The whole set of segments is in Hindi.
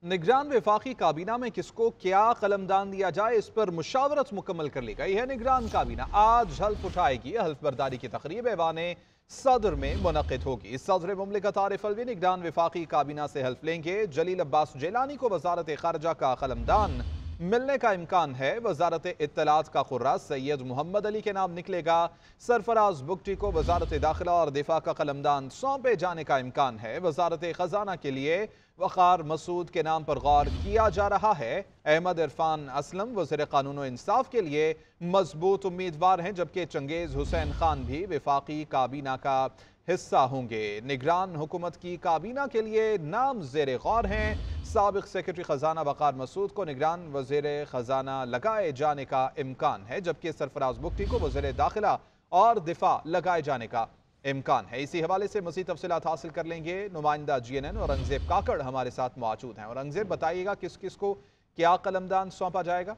निगरान वफाकी काबीना में किसको क्या कलमदान दिया जाए, इस पर मुशावरत मुकम्मल कर ली गई है। निगरान काबीना आज हल्फ उठाएगी। हल्फ बर्दारी की तकरीब ऐवान सदर में मुनक़िद होगी। सदर मुमलिकत आरिफ अलवी निगरान वफाकी काबीना से हल्फ लेंगे। जलील अब्बास जिलानी को वजारत खारजा का कलमदान मिलने का इम्कान है। वजारत इत्तलात का खुर्रा सैयद मोहम्मद अली के नाम निकलेगा। सरफराज बुगटी को वजारत दाखिला और दिफा का कलमदान सौंपे जाने का इम्कान है। वजारत खजाना के लिए वक़ार मसूद के नाम पर गौर किया जा रहा है। अहमद इरफान असलम वज़ीर कानून व इंसाफ के लिए मजबूत उम्मीदवार हैं, जबकि चंगेज़ हुसैन खान भी वफाकी काबीना का हिस्सा होंगे। निगरान हुकूमत की काबीना के लिए नाम ज़ेर गौर हैं। साबिक़ सेक्रेटरी खजाना वक़ार मसूद को निगरान वज़ीर खजाना लगाए जाने का इम्कान है, जबकि सरफराज बुगटी को वज़ीर दाखिला और दिफा लगाए जाने का इम्कान है। इसी हवाले से मज़ीद तफसीलात हासिल कर लेंगे। नुमाइंदा GNN औरंगज़ेब काकड़ हमारे साथ मौजूद हैं। औरंगज़ेब, बताइएगा किस किस को क्या कलमदान सौंपा जाएगा?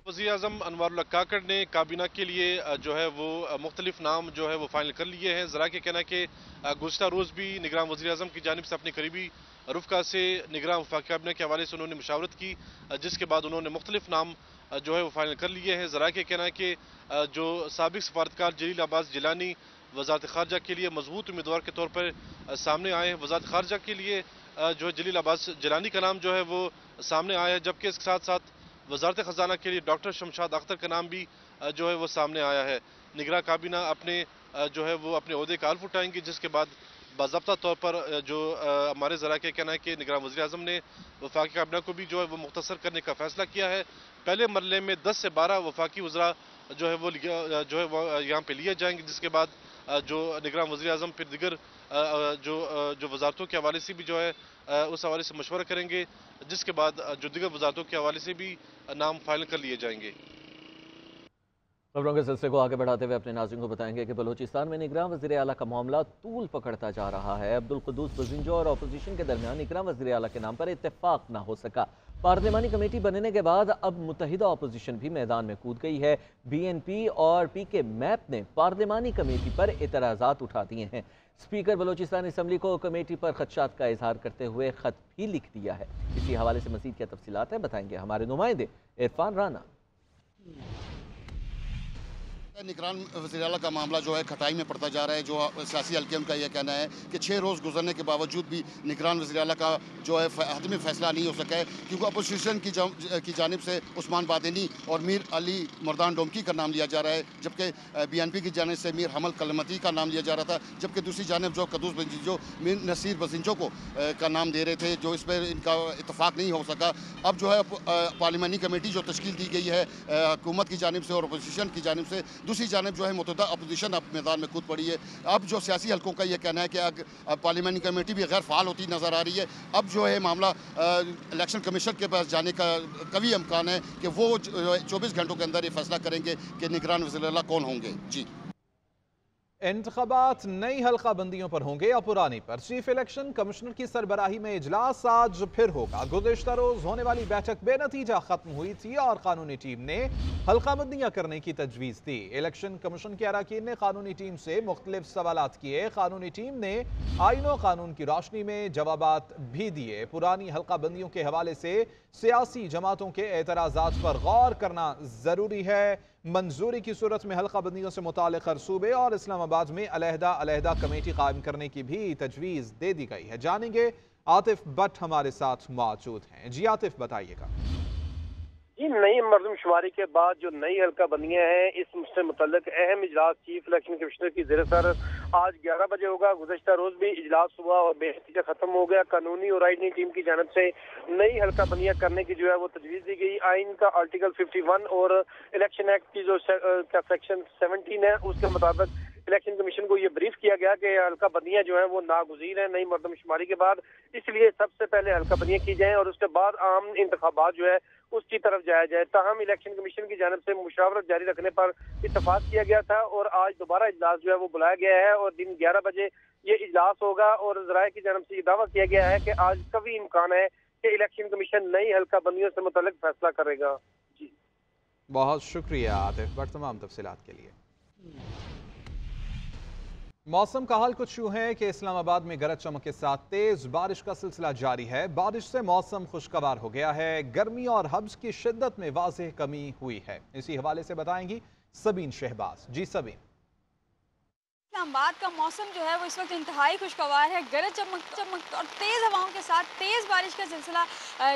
वज़ीर आज़म अनवारुल्लाह काकड़ ने काबीना के लिए जो है वो मुख्तलिफ नाम जो है वो फाइनल कर लिए हैं। ज़रा के कहना है कि गुज़श्ता रोज़ भी निगरान वज़ीर आज़म की जानिब से अपनी करीबी रुफ़का से निगरान वफ़ाक़ी काबीना के हवाले से उन्होंने मुशावरत की, जिसके बाद उन्होंने मुख्तलिफ नाम जो है वो फाइनल कर लिए हैं। ज़रा के कहना है कि जो साबिक़ सफारतकार जलील अब्बास जिलानी वज़ारत ख़ारजा के लिए मजबूत उम्मीदवार के तौर पर सामने आए हैं। वज़ारत ख़ारजा के लिए जो है जलील अब्बास जिलानी का नाम जो है वो सामने आया है, जबकि इसके साथ साथ वजारत खजाना के लिए डॉक्टर शमशाद अख्तर का नाम भी जो है वो सामने आया है। निगरान काबीना अपने जो है वो अपने ओहदे का हल्फ उठाएंगे, जिसके बाद बाज़ाब्ता तौर पर जो हमारे ज़रा के कहना है कि निगरान वज़ीर आज़म ने वफाकी काबीना को भी जो है वो मुख्तसर करने का फैसला किया है। पहले मरले में 10 से 12 वफाकी वज़रा जो है वो यहाँ पे लिए जाएंगे, जिसके बाद जो निगरान वज़ीर आज़म फिर दिगर जो वजारतों के हवाले से भी जो है उस हवाले से मशवरा करेंगे, जिसके बाद जो दिगर वजारतों के हवाले से भी नाम फाइनल कर लिए जाएंगे। खबरों के सिलसिले को आगे बढ़ाते हुए अपने नाज़रीन को बताएंगे कि बलूचिस्तान में निगरान वज़ीर आला का मामला तूल पकड़ता जा रहा है। अब्दुल कुद्दूस बज़िंजो और अपोजिशन के दरमियान निगरान वज़ीर आला के नाम पर इत्तेफाक ना हो सका। पार्लिमानी कमेटी बनने के बाद अब मुत्तहिदा अपोजिशन भी मैदान में कूद गई है। BNP और PK मैप ने पार्लिमानी कमेटी पर एतराज़ात उठा दिए हैं। स्पीकर बलूचिस्तान असम्बली को कमेटी पर खदशात का इजहार करते हुए खत भी लिख दिया है। इसी हवाले से मज़ीद क्या तफसीलात हैं, बताएंगे हमारे नुमाइंदे इरफान राना। निगरान वज़ीर आला का मामला जो है खटाई में पड़ता जा रहा है। जो सियासी हल्के उनका यह कहना है कि 6 रोज़ गुजरने के बावजूद भी निगरान वज़ीर आला का जो है हतमी फैसला नहीं हो सका है, क्योंकि अपोजिशन की जानिब से उस्मान बादिनी और मीर अली मर्दान डोमकी का नाम लिया जा रहा है, जबकि BNP की जानिब से मीर हमल कलमती का नाम लिया जा रहा था, जबकि दूसरी जानिब जो कद्दूस बज़िंजो मीर नसीर बज़िंजो को का नाम दे रहे थे, जो इस पर इनका इतफाक़ नहीं हो सका। अब जो है पार्लिमानी कमेटी जो तश्कील दी गई है हुकूमत की जानिब से और अपोजिशन की जानिब से, दूसरी जानिब जो है मुतहदा अपोजिशन अब मैदान में कूद पड़ी है। अब जो सियासी हल्कों का ये कहना है कि अब पार्लिमानी कमेटी भी गैर फ़ाल होती नज़र आ रही है। अब जो है मामला इलेक्शन कमीशन के पास जाने का कभी इम्कान है कि वो 24 घंटों के अंदर ये फैसला करेंगे कि निगरान वज़ीर आला कौन होंगे। जी, इंतखाबात नई हल्का बंदियों पर होंगे या पुरानी पर? चीफ इलेक्शन कमिश्नर की सरबराही में इजलास आज फिर होगा। गुज़िश्ता रोज होने वाली बैठक बेनतीजा खत्म हुई थी और कानूनी टीम ने हल्का बंदियां करने की तजवीज़ दी। इलेक्शन कमीशन के अरकान ने कानूनी टीम से मुख्तलिफ सवालात किए। कानूनी टीम ने आईन और कानून की रोशनी में जवाबात भी दिए। पुरानी हल्का बंदियों के हवाले से सियासी जमातों के एतराज़ात पर गौर करना ज़रूरी है। मंजूरी की सूरत में हल्का बंदियों से मुताल्लिक़ हर सूबे और इस्लामाबाद में अलहदा कमेटी कायम करने की भी तजवीज़ दे दी गई है। जानेंगे, आतिफ भट्ट हमारे साथ मौजूद हैं। जी आतिफ, बताइएगा। जी, नई मरदमशुमारी के बाद जो नई हल्का बंदियां हैं, इससे मुतल्लिक अहम इजलास चीफ इलेक्शन कमिश्नर की ज़ेर सर आज 11 बजे होगा। गुज़श्ता रोज भी इजलास हुआ और बेनतीजा खत्म हो गया। कानूनी और आईनी टीम की जानब से नई हल्का बंदियां करने की जो है वो तजवीज़ दी गई। आइन का आर्टिकल 51 और इलेक्शन एक्ट की जो सेक्शन 17 है, उसके मुताबिक इलेक्शन कमीशन को ये ब्रीफ किया गया कि हल्का बंदियां जो है वो नागुज़ीर है नई मरदमशुमारी के बाद, इसलिए सबसे पहले हल्का बंदियां की जाएं और उसके बाद आम इंतखाबात जो है उसकी तरफ जाया जाए। ताहम इलेक्शन कमीशन की जानब से मुशावरत जारी रखने पर इत्तफाक किया गया था और आज दोबारा इजलास जो है वो बुलाया गया है और दिन 11 बजे ये इजलास होगा। और ज़राए की जानब से ये दावा किया गया है कि आज कभी इम्कान है कि इलेक्शन कमीशन नई हल्का बंदियों से मुतल्लिक फैसला करेगा। जी, बहुत शुक्रिया आतिफ भट्ट तमाम तफसीलात के लिए। मौसम का हाल कुछ यूं है कि इस्लामाबाद में गरज चमक के साथ तेज बारिश का सिलसिला जारी है। बारिश से मौसम खुशगवार हो गया है। गर्मी और हब्स की शिद्दत में वाज़ेह कमी हुई है। इसी हवाले से बताएंगी सबीन शहबाज। जी सबीन। इस्लामाबाद का मौसम जो है वो इस वक्त इंतहाई खुशगवार है। गरज चमक और तेज़ हवाओं के साथ तेज़ बारिश का सिलसिला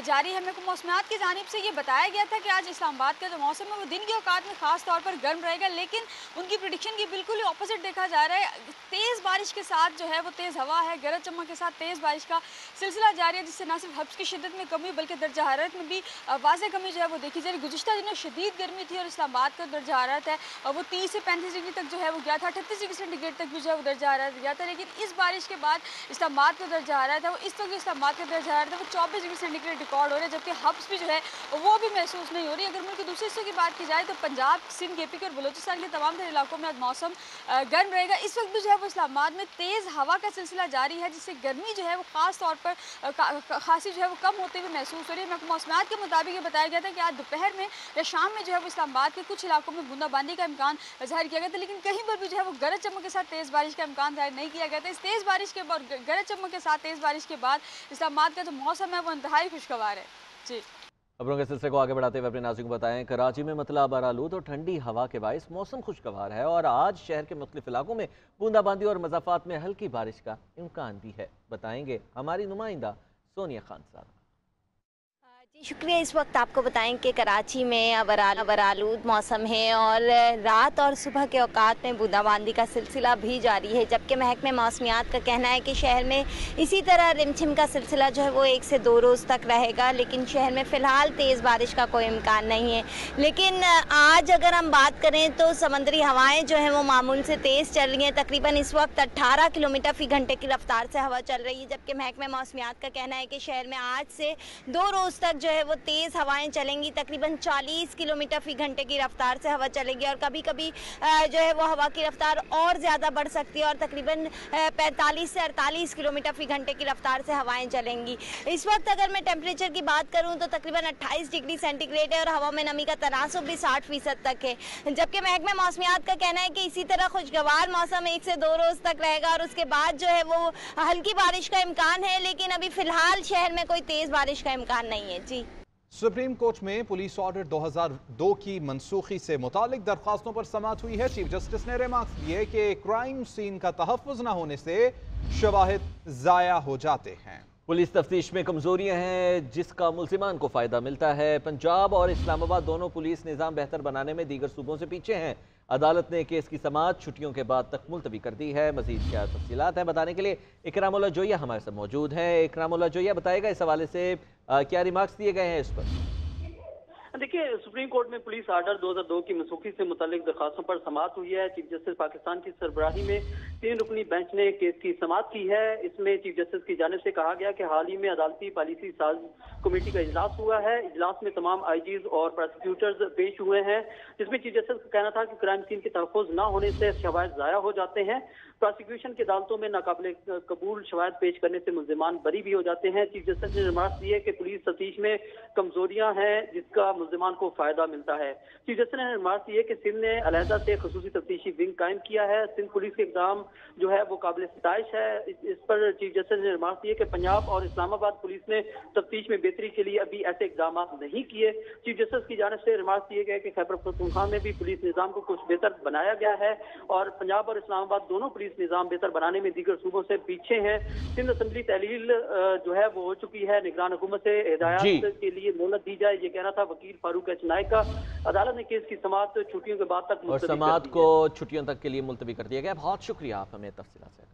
जारी है। मेरे को मौसमियात की जानिब से ये बताया गया था कि आज इस्लामाबाद का जो मौसम है वो दिन के औकात में ख़ास तौर पर गर्म रहेगा, लेकिन उनकी प्रेडिक्शन की बिल्कुल ही ऑपोजिट देखा जा रहा है। तेज़ बारिश के साथ जो है वो तेज़ हवा है, गरज चमक के साथ तेज़ बारिश का सिलसिला जारी है, जिससे न सिर्फ हब्स की शिद्दत में कमी बल्कि दर्जा हरारत में भी वाज़ेह कमी जो है वो देखी जा रही है। गुज़िश्ता दिनों शदीद गर्मी थी और इस्लामाबाद का दर्जा हरारत है वो 30 से 35 डिग्री तक जो है वो गया था, 38 डिग्री सेंटीग्रेड तक भी जो है वो दर्जा हरारत गया था। लेकिन इस बारिश के बाद इस्लामाबाद का दर्जा हरारत है वो इस वक्त इस्लामाबाद का दर्जा हरारत है वो 24 डिग्री सेंटीग्रेड रिकॉर्ड हो रहा है, जबकि हब्स भी जो है वो भी महसूस नहीं हो रही। अगर मुल्क के दूसरे हिस्सों की बात की जाए तो पंजाब, सिंध, केपी के और बलोचिस्तान के तमाम तरह इलाकों में आज मौसम गर्म रहेगा। इस वक्त भी जो है वो इस्लामाबाद में तेज़ हवा का सिलसिला जारी है, जिससे गर्मी जो है वो ख़ास तौर पर खांसी जो है वो कम होते हुए महसूस हो रही है। मैं मौसमियात के मुताबिक ये बताया गया था कि आज दोपहर में या शाम में जो है वो इस्लामाबाद के कुछ इलाकों में बूंदाबांदी का इम्कान जाहिर किया गया था, लेकिन कहीं पर भी जो है वो गरज चमक के साथ तेज़ बारिश का इम्कान जाहिर नहीं किया गया था। इस तेज़ बारिश के बाद, गरज चमक के साथ तेज़ बारिश के बाद इस्लामाबाद का जो मौसम है वो इंतहाई खुशगवार है। जी, खबरों के सिलसिले को आगे बढ़ाते हुए अपने नाज़रीन को बताएं, कराची में मतला आबरालूद और ठंडी हवा के बायस मौसम खुशगवार है और आज शहर के मुख्तलिफ इलाकों में बूंदाबांदी और मज़ाफ़ात में हल्की बारिश का इम्कान भी है। बताएंगे हमारी नुमाइंदा सोनिया खान साहब। जी शुक्रिया। इस वक्त आपको बताएं कि कराची में अबरालूद मौसम है और रात और सुबह के औकात में बूंदाबांदी का सिलसिला भी जारी है, जबकि महकमे मौसमियात का कहना है कि शहर में इसी तरह रिमझिम का सिलसिला जो है वो 1 से 2 रोज़ तक रहेगा, लेकिन शहर में फ़िलहाल तेज़ बारिश का कोई इम्कान नहीं है। लेकिन आज अगर हम बात करें तो समंदरी हवाएँ जो हैं वो मामूल से तेज़ चल रही हैं। तकरीबन इस वक्त 18 किलोमीटर फ़ी घंटे की रफ्तार से हवा चल रही है, जबकि महकमे मौसमियात का कहना है कि शहर में आज से 2 रोज़ तक जो है वो तेज़ हवाएं चलेंगी। तकरीबन 40 किलोमीटर फ़ी घंटे की रफ्तार से हवा चलेगी और कभी कभी जो है वो हवा की रफ्तार और ज़्यादा बढ़ सकती है और तकरीबन 45 से 48 किलोमीटर फ़ी घंटे की रफ्तार से हवाएं चलेंगी। इस वक्त अगर मैं टेम्परेचर की बात करूं तो तकरीबन 28 डिग्री सेंटीग्रेड है और हवा में नमी का तनासुब भी 60% तक है, जबकि महकमे मौसमियात का कहना है कि इसी तरह खुशगवार मौसम 1 से 2 रोज़ तक रहेगा और उसके बाद जो है वो हल्की बारिश का इम्कान है, लेकिन अभी फ़िलहाल शहर में कोई तेज़ बारिश का इम्कान नहीं है। जी, सुप्रीम कोर्ट में पुलिस ऑर्डर 2002 की मनसूखी से मुतालिक दरख्वास्तों पर समाअत हुई है। चीफ जस्टिस ने रिमार्क्स दिए कि क्राइम सीन का तहफ़्फ़ुज़ न होने से शवाहिद ज़ाया हो जाते हैं। पुलिस तफ्तीश में कमजोरियां हैं जिसका मुल्ज़िमान को फ़ायदा मिलता है। पंजाब और इस्लामाबाद दोनों पुलिस निज़ाम बेहतर बनाने में दीगर सूबों से पीछे हैं। अदालत ने केस की समाअत छुट्टियों के बाद तक मुलतवी कर दी है। मज़ीद क्या तफसीलात हैं बताने के लिए इकरामुल्लाह जोया हमारे साथ मौजूद हैं। इकरामुल्लाह जोया, बताएगा इस हवाले से क्या रिमार्क्स दिए गए हैं इस पर? देखिए, सुप्रीम कोर्ट में पुलिस आर्डर 2002 की मनसूखी से मुतालिक दरखास्तों पर समाअत हुई है। चीफ जस्टिस पाकिस्तान की सरबराही में 3 रुकनी बेंच ने केस की समाअत की है। इसमें चीफ जस्टिस की जानिब से कहा गया कि हाल ही में अदालती पॉलिसी साज कमेटी का इजलास हुआ है। इजलास में तमाम आईजीज और प्रोसिक्यूटर्स पेश हुए हैं, जिसमें चीफ जस्टिस का कहना था कि क्राइम सीन के तहफ़्फ़ुज़ न होने से शवाहिद ज़ाया हो जाते हैं। प्रोसिक्यूशन की अदालतों में नाकाबिल कबूल शवाहिद पेश करने से मुल्ज़िमान बरी भी हो जाते हैं। चीफ जस्टिस ने रिमार्क्स दिए कि पुलिस तफ्तीश में कमजोरियां हैं जिसका मुल्ज़िमान को फायदा मिलता है। चीफ जस्टिस ने रिमार्क्स दिए कि सिंध ने अलहदा से खसूसी तफ्तीशी विंग कायम किया है। सिंध पुलिस के इक़दाम जो है वो काबिल सिताइश है। इस पर चीफ जस्टिस ने रिमार्क्स दिए कि पंजाब और इस्लामाबाद पुलिस ने तफ्तीश में बेहतरी के लिए अभी ऐसे इक़दाम नहीं किए। चीफ जस्टिस की जानिब से रिमार्क्स दिए गए कि खैबर पख्तूनख्वा में भी पुलिस निज़ाम को कुछ बेहतर बनाया गया है और पंजाब और इस्लामाबाद दोनों पुलिस निज़ाम बेहतर बनाने में दीगर सूबों से पीछे हैं। सिंध असम्बली तहलील जो है वो हो चुकी है। निगरान हुकूमत से हिदायत के लिए मोहलत दी जाए, ये कहना था वकील फारूक एच नाइक का। अदालत ने केस की समाअत छुट्टियों के बाद तक और समाअत को छुट्टियों तक के लिए मुलतवी कर दिया गया। बहुत शुक्रिया आप हमें तफसीलात से।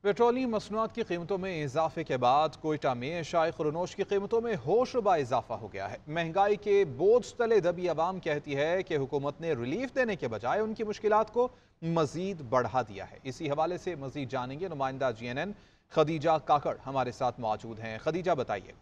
पेट्रोलियम मसनूआत की कीमतों में इजाफे के बाद कोयटा में शाय खुरनोश की कीमतों में होशरुबा इजाफा हो गया है। महंगाई के बोझ तले दबी आवाम कहती है कि हुकूमत ने रिलीफ देने के बजाय उनकी मुश्किलात को मजीद बढ़ा दिया है। इसी हवाले से मजीद जानेंगे। नुमाइंदा GNN खदीजा काकड़ हमारे साथ मौजूद हैं। खदीजा, बताइए।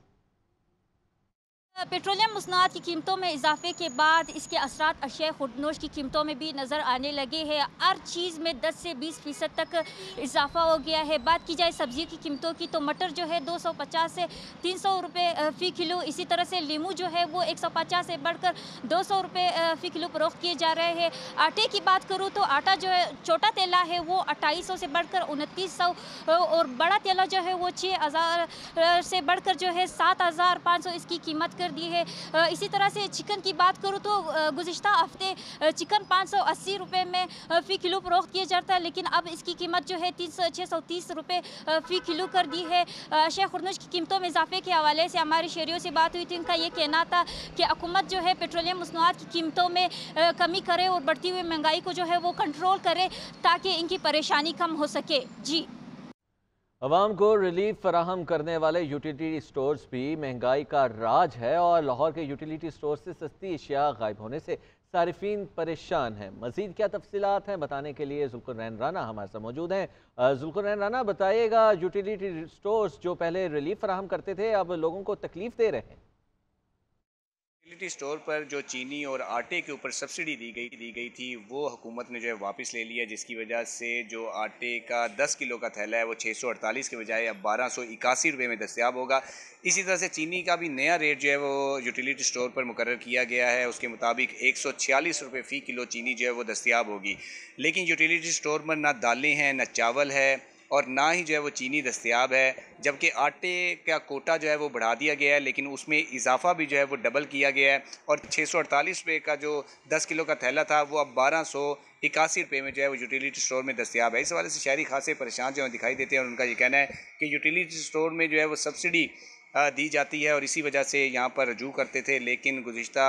पेट्रोलियम मसनूआत की कीमतों में इजाफे के बाद इसके असरात अशिया खुर्दनोश की कीमतों में भी नज़र आने लगे हैं। हर चीज़ में 10 से 20% तक इजाफा हो गया है। बात की जाए सब्ज़ी की कीमतों की तो मटर जो है 250 से 300 रुपये फ़ी किलो, इसी तरह से लीमू जो है वो 150 से बढ़कर 200 रुपये फ़ी किलो फ़रोख्त किए जा रहे हैं। आटे की बात करूँ तो आटा जो है छोटा तेला है वो 2800 से बढ़कर 2900 और बड़ा तेला जो है वो 6000 से बढ़कर जो है 7500 इसकी कीमत कर दी है। इसी तरह से चिकन की बात करूँ तो गुज़िश्ता हफ्ते चिकन 580 रुपये में फ़ी किलो फ़रोख्त किया जाता है, लेकिन अब इसकी कीमत जो है 630 रुपये फ़ी किलो कर दी है। अशिया खुर्दनोश की कीमतों में इजाफे के हवाले से हमारे शहरियों से बात हुई थी। उनका ये कहना था कि हुकूमत जो है पेट्रोलियम मसनूआत की कीमतों में कमी करे और बढ़ती हुई महंगाई को जो है वो कंट्रोल करे ताकि इनकी परेशानी कम हो सके। जी, अवाम को रिलीफ फराहम करने वाले यूटिलिटी स्टोर्स भी महंगाई का राज है और लाहौर के यूटिलिटी स्टोर से सस्ती अशिया गायब होने से सारिफीन परेशान हैं। मजीद क्या तफसीलात हैं बताने के लिए जुल्कुरनैन राना हमारे साथ मौजूद हैं। जुल्कुरनैन राना, बताइएगा, यूटिलिटी स्टोर्स जो पहले रिलीफ फराहम करते थे अब लोगों को तकलीफ दे रहे हैं। यूटिलिटी स्टोर पर जो चीनी और आटे के ऊपर सब्सिडी दी गई थी वो हुकूमत ने जो है वापस ले लिया, जिसकी वजह से जो आटे का 10 किलो का थैला है वो 648 के बजाय अब 1281 रुपये में दस्तयाब होगा। इसी तरह से चीनी का भी नया रेट जो है वो यूटिलिटी स्टोर पर मुकर्रर किया गया है। उसके मुताबिक 146 रुपये फ़ी किलो चीनी जो है वो दस्तयाब होगी। लेकिन यूटिलिटी स्टोर पर ना दालें हैं, ना चावल है और ना ही जो है वो चीनी दस्तयाब है, जबकि आटे का कोटा जो है वो बढ़ा दिया गया है, लेकिन उसमें इजाफा भी जो है वो डबल किया गया है और 648 रुपये का जो 10 किलो का थैला था वो अब 1281 रुपये में जो है वो यूटिलिटी स्टोर में दस्तयाब है। इस हवाले से शहरी खासे परेशान जो है दिखाई देते हैं और उनका ये कहना है कि यूटिलिटी स्टोर में जो है वो सब्सिडी दी जाती है और इसी वजह से यहाँ पर रजू करते थे, लेकिन गुज़िश्ता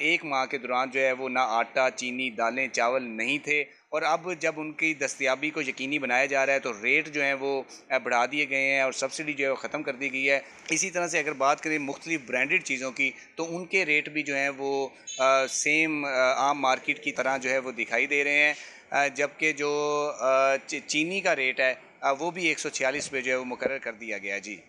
एक माह के दौरान जो है वो ना आटा, चीनी, दालें, चावल नहीं थे और अब जब उनकी दस्तयाबी को यकीनी बनाया जा रहा है तो रेट जो हैं वो बढ़ा दिए गए हैं और सब्सिडी जो है वो ख़त्म कर दी गई है। इसी तरह से अगर बात करें मुख्तलिफ ब्रांडेड चीज़ों की तो उनके रेट भी जो हैं वो सेम आम मार्केट की तरह जो है वो दिखाई दे रहे हैं, जबकि जो चीनी का रेट है वो भी 146 रुपये जो है वो मुकर्रर कर दिया गया। जी,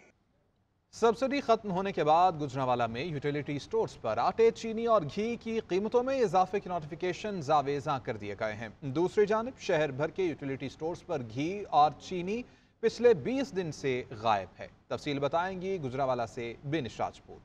सब्सिडी खत्म होने के बाद गुजरांवाला में यूटिलिटी स्टोर्स पर आटे, चीनी और घी की कीमतों में इजाफे के नोटिफिकेशन जावेजा कर दिए गए हैं। दूसरी जानिब शहर भर के यूटिलिटी स्टोर्स पर घी और चीनी पिछले 20 दिन से गायब है। तफसील बताएंगी गुजरांवाला से बेनिश राजपूत।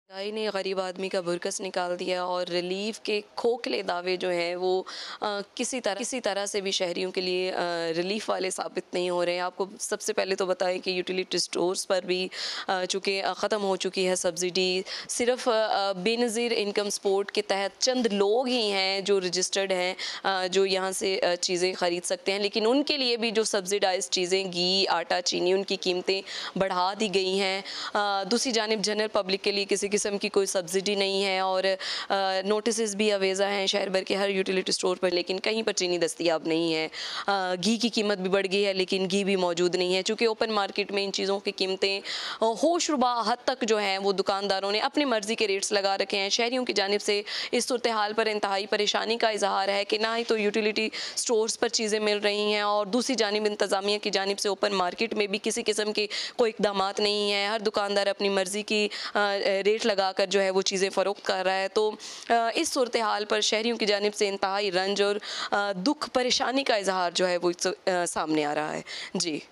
महंगाई ने गरीब आदमी का बुरकस निकाल दिया और रिलीफ के खोखले दावे जो हैं वो किसी तरह से भी शहरियों के लिए रिलीफ वाले साबित नहीं हो रहे हैं। आपको सबसे पहले तो बताएं कि यूटिलिटी स्टोर्स पर भी चूँकि ख़त्म हो चुकी है सब्सिडी, सिर्फ बेनज़ीर इनकम सपोर्ट के तहत चंद लोग ही हैं जो रजिस्टर्ड हैं जो यहाँ से चीज़ें ख़रीद सकते हैं, लेकिन उनके लिए भी जो सब्सिडाइज चीज़ें घी, आटा, चीनी, उनकी कीमतें बढ़ा दी गई हैं। दूसरी जानिब जनरल पब्लिक के लिए किसी किस्म की कोई सब्सिडी नहीं है और नोटिस भी अवेजा हैं शहर भर के हर यूटिलिटी स्टोर पर, लेकिन कहीं पर चीनी दस्तयाब नहीं है। घी की कीमत भी बढ़ गई है लेकिन घी भी मौजूद नहीं है, चूँकि ओपन मार्केट में इन चीज़ों की कीमतें होशरुबा हद तक जो हैं वो दुकानदारों ने अपनी मर्ज़ी के रेट्स लगा रखे हैं। शहरियों की जानिब से इस सूरत हाल पर इंतहाई परेशानी का इजहार है कि ना ही तो यूटिलिटी स्टोर्स पर चीज़ें मिल रही हैं और दूसरी जानिब इंतज़ामिया की जानिब से ओपन मार्केट में भी किसी किस्म के कोई इक़दाम नहीं है। हर दुकानदार अपनी मर्ज़ी की रेट लगाकर जो है वो चीज़ें फ़रोख्त कर रहा है। तो इस सूरत हाल पर शहरियों की जानिब से इंतहाई रंज और दुख परेशानी का इजहार जो है वो सामने आ रहा है। जी।